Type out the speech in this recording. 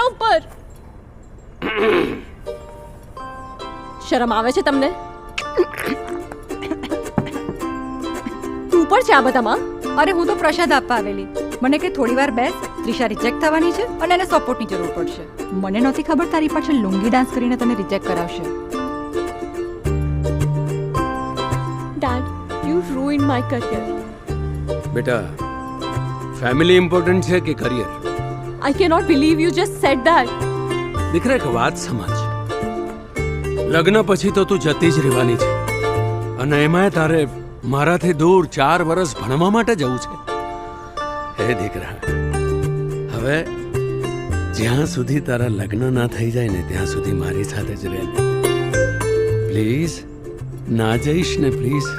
મારા ઉપર. શરમ આવે છે તમને? તું પણ છે આ બધામાં? અરે હું તો પ્રસાદ આપવા આવેલી. મને કે થોડી વાર બેસ, ત્રિષા રિજેક્ટ થવાની છે અને એને સપોર્ટની જરૂર પડશે. મને નહોતી ખબર તારી પાછળ લુંગી ડાન્સ કરીને તને રિજેક્ટ કરાવશે. Dad, you ruined my career. બેટા, ફેમિલી ઇમ્પોર્ટન્ટ છે કે career? I cannot believe you just said that. દીકરા, એક વાત સમજ. લગ્ન પછી તો તું જતી જ રહેવાની છે, અને એમાંય તારે મારાથી દૂર 4 વર્ષ ભણવા માટે જવું છે. હે દીકરા, હવે જ્યાં સુધી તારા લગ્ન ના થઈ જાય ને ત્યાં સુધી મારી સાથે જ રહે. પ્લીઝ ના જઈશ ને, પ્લીઝ.